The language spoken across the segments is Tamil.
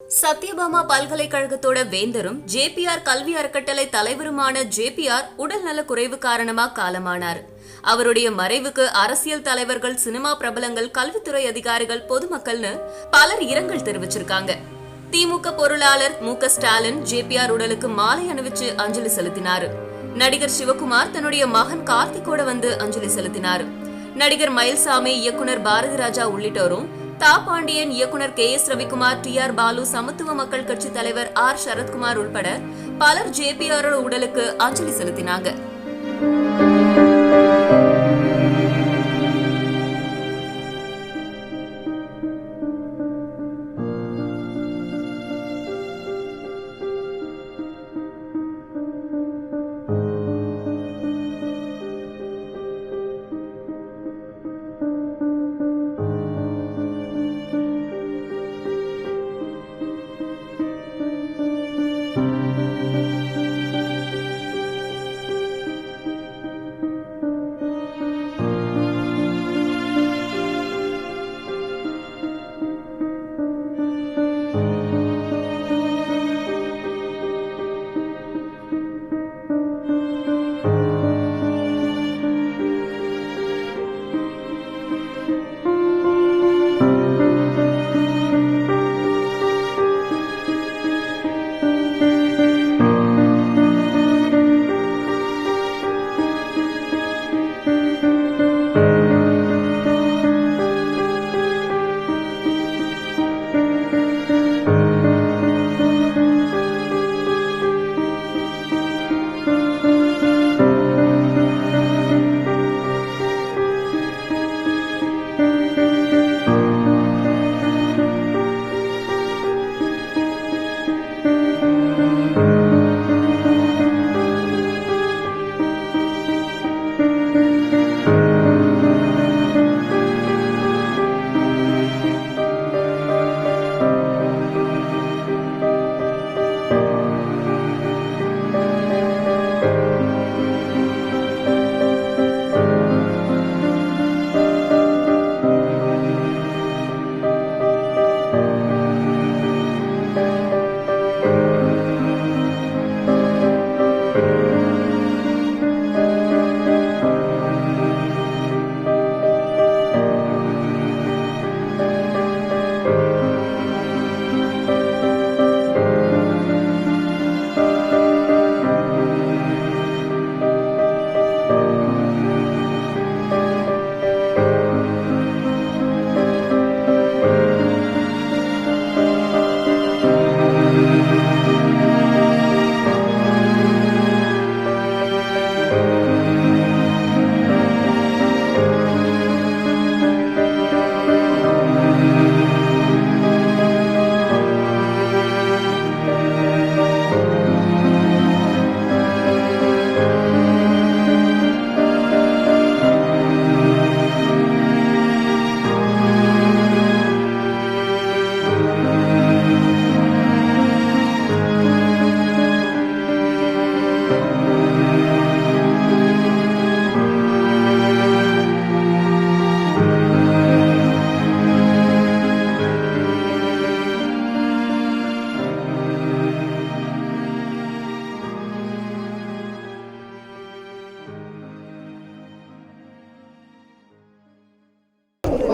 சத்யபாமா பல்கலைக்கழகத்தோட வேந்தரும் ஜேபிஆர் கல்வி அறக்கட்டளை தலைவருமான ஜேபிஆர் உடல்நல குறைவு காரணமா காலமானார். அவருடைய மறைவுக்கு அரசியல் தலைவர்கள், சினிமா பிரபலங்கள், கல்வித்துறை அதிகாரிகள், பொதுமக்கள்னு பலர் இரங்கல் தெரிவிச்சிருக்காங்க. திமுக பொருளாளர் மு.க.ஸ்டாலின் ஜேபிஆர் உடலுக்கு மாலை அணிவிச்சு அஞ்சலி செலுத்தினாரு. நடிகர் சிவகுமார் தன்னுடைய மகன் கார்த்திகோட வந்து அஞ்சலி செலுத்தினார். நடிகர் மயில்சாமி, இயக்குனர் பாரதி ராஜா உள்ளிட்டோரும், தா பாண்டியன், இயக்குனர் கே.எஸ். ரவிக்குமார், டி.ஆர். பாலு, சமத்துவ மக்கள் கட்சி தலைவர் ஆர். சரத்குமார் உட்பட பலர் ஜேபிஆரோட உடலுக்கு அஞ்சலி செலுத்தினாங்க.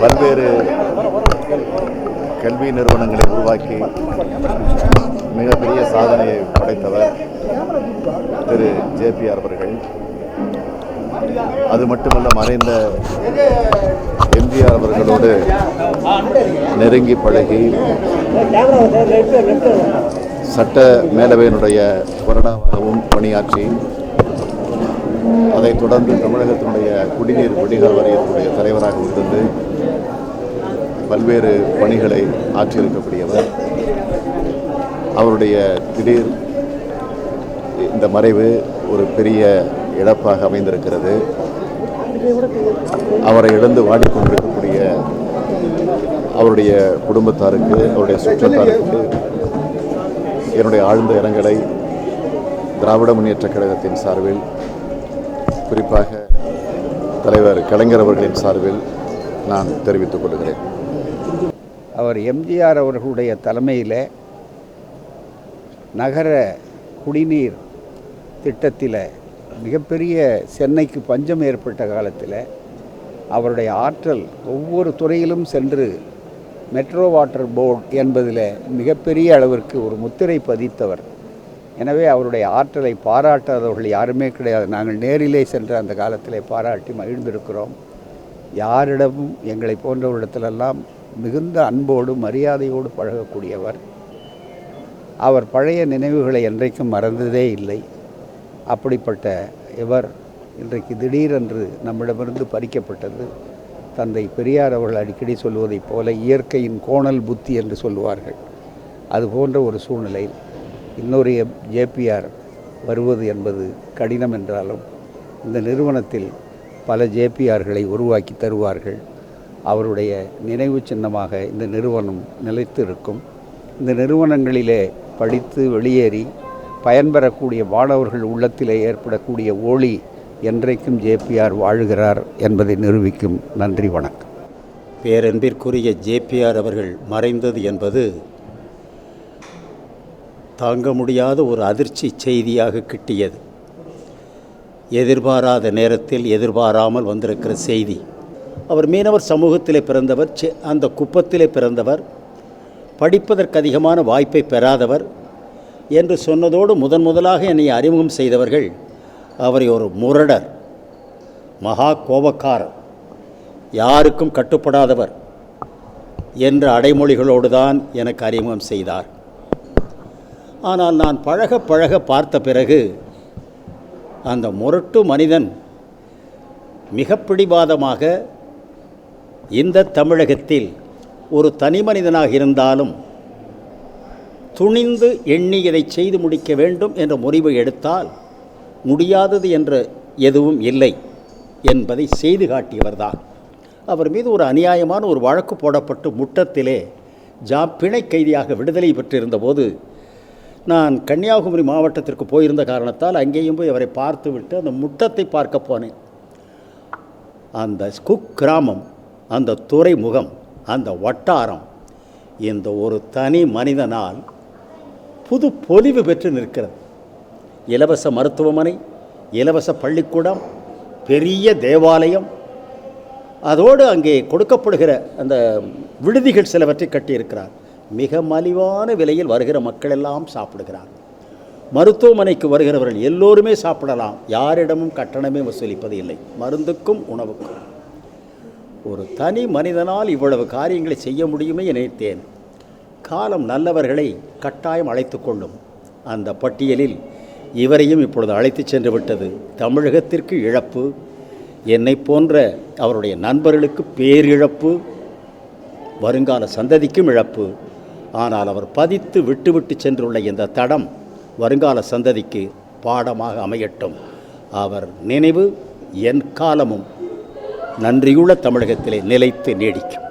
பல்வேறு கல்வி நிறுவனங்களை உருவாக்கி மிகப்பெரிய சாதனையை படைத்தவர் திரு ஜேபிஆர் அவர்கள். அது மட்டுமல்ல, மறைந்த எம்ஜிஆர் அவர்களோடு நெருங்கி பழகி சட்ட மேலவையினுடைய கொறடாவாகவும் பணியாற்றி, அதைத் தொடர்ந்து தமிழகத்தினுடைய குடிநீர் வடிகால் வாரியத்தினுடைய தலைவராக இருந்து பல்வேறு பணிகளை ஆற்றியிருக்கக்கூடியவர். அவருடைய திடீர் இந்த மறைவு ஒரு பெரிய இழப்பாக அமைந்திருக்கிறது. அவரை இழந்து வாடிக்கொண்டிருக்கக்கூடிய அவருடைய குடும்பத்தாருக்கு, அவருடைய சுற்றத்தாருக்கு என்னுடைய ஆழ்ந்த இரங்கலை திராவிட முன்னேற்றக் கழகத்தின் சார்பில், குறிப்பாக தலைவர் கலைஞர் அவர்களின் சார்பில் நான் தெரிவித்துக் கொள்கிறேன். அவர் எம்ஜிஆர் அவர்களுடைய தலைமையில் நகர குடிநீர் திட்டத்தில் மிகப்பெரிய சென்னைக்கு பஞ்சம் ஏற்பட்ட காலத்தில் அவருடைய ஆற்றல் ஒவ்வொரு துறையிலும் சென்று மெட்ரோ வாட்டர் போர்டு என்பதில் மிகப்பெரிய அளவிற்கு ஒரு முத்திரை பதித்தவர். எனவே அவருடைய ஆற்றலை பாராட்டாதவர்கள் யாருமே கிடையாது. நாங்கள் நேரிலே சென்று அந்த காலத்திலே பாராட்டி மகிழ்ந்திருக்கிறோம். யாரிடமும் எங்களை போன்றவரிடத்திலெல்லாம் மிகுந்த அன்போடு மரியாதையோடு பழகக்கூடியவர். அவர் பழைய நினைவுகளை என்றைக்கும் மறந்ததே இல்லை. அப்படிப்பட்ட இவர் இன்றைக்கு திடீரென்று நம்மிடமிருந்து பறிக்கப்பட்டது. தந்தை பெரியார் அவர்கள் அடிக்கடி சொல்வதைப் போல இயற்கையின் கோணல் புத்தி என்று சொல்லுவார்கள். அதுபோன்ற ஒரு சூழ்நிலையில் இன்னொரு ஜேபிஆர் வருவது என்பது கடினம் என்றாலும் இந்த நிறுவனத்தில் பல ஜேபிஆர்களை உருவாக்கி தருவார்கள். அவருடைய நினைவு சின்னமாக இந்த நிறுவனம் நிலைத்து இருக்கும். இந்த நிறுவனங்களிலே படித்து வெளியேறி பயன்பெறக்கூடிய மாணவர்கள் உள்ளத்திலே ஏற்படக்கூடிய ஒளி என்றைக்கும் ஜேபிஆர் வாழுகிறார் என்பதை நிரூபிக்கும். நன்றி, வணக்கம். பேரன்பிற்குரிய ஜேபிஆர் அவர்கள் மறைந்தது என்பது தாங்க முடியாத ஒரு அதிர்ச்சி செய்தியாக கிட்டியது. எதிர்பாராத நேரத்தில் எதிர்பாராமல் வந்திருக்கிற செய்தி. அவர் மீனவர் சமூகத்திலே பிறந்தவர், அந்த குப்பத்திலே பிறந்தவர், படிப்பதற்கு அதிகமான வாய்ப்பை பெறாதவர் என்று சொன்னதோடு முதலாக என்னை அறிமுகம் செய்தவர்கள் அவரை ஒரு முரடர், மகா கோபக்காரர், யாருக்கும் கட்டுப்படாதவர் என்ற அடைமொழிகளோடு தான் எனக்கு அறிமுகம் செய்தார். ஆனால் நான் பழக பார்த்த பிறகு அந்த முரட்டு மனிதன் மிக பிடிவாதமாக இந்த தமிழகத்தில் ஒரு தனி மனிதனாக இருந்தாலும் துணிந்து எண்ணி இதை செய்து முடிக்க வேண்டும் என்ற முடிவை எடுத்தால் முடியாதது என்ற எதுவும் இல்லை என்பதை செய்து காட்டியவர்தான். அவர் மீது ஒரு அநியாயமான ஒரு வழக்கு போடப்பட்டு முட்டத்திலே பிணை கைதியாக விடுதலை பெற்றிருந்தபோது நான் கன்னியாகுமரி மாவட்டத்திற்கு போயிருந்த காரணத்தால் அங்கேயும் போய் அவரை பார்த்துவிட்டு அந்த முட்டத்தை பார்க்க போனேன். அந்த குக்கிராமம், அந்த துறைமுகம், அந்த வட்டாரம் இந்த ஒரு தனி மனிதனால் புது பொலிவு பெற்று நிற்கிறது. இலவச மருத்துவமனை, இலவச பள்ளிக்கூடம், பெரிய தேவாலயம், அதோடு அங்கே கொடுக்கப்படுகிற அந்த விடுதிகள் சிலவற்றை கட்டியிருக்கிறார். மிக மலிவான விலையில் வருகிற மக்கள் எல்லாம் சாப்பிடுகிறார். மருத்துவமனைக்கு வருகிறவர்கள் எல்லோருமே சாப்பிடலாம். யாரிடமும் கட்டணமே வசூலிப்பது இல்லை, மருந்துக்கும் உணவுக்கும். ஒரு தனி மனிதனால் இவ்வளவு காரியங்களை செய்ய முடியுமே நினைத்தேன். காலம் நல்லவர்களை கட்டாயம் அழைத்து கொள்ளும். அந்த பட்டியலில் இவரையும் இப்பொழுது அழைத்து சென்று விட்டது. தமிழகத்திற்கு இழப்பு, என்னை போன்ற அவருடைய நண்பர்களுக்கு பேரிழப்பு, வருங்கால சந்ததிக்கும் இழப்பு. ஆனால் அவர் பதித்து விட்டு சென்றுள்ள இந்த தடம் வருங்கால சந்ததிக்கு பாடமாக அமையட்டும். அவர் நினைவு என் காலமும் நன்றியுள்ள தமிழகத்திலே நிலைத்து நீடிக்கும்.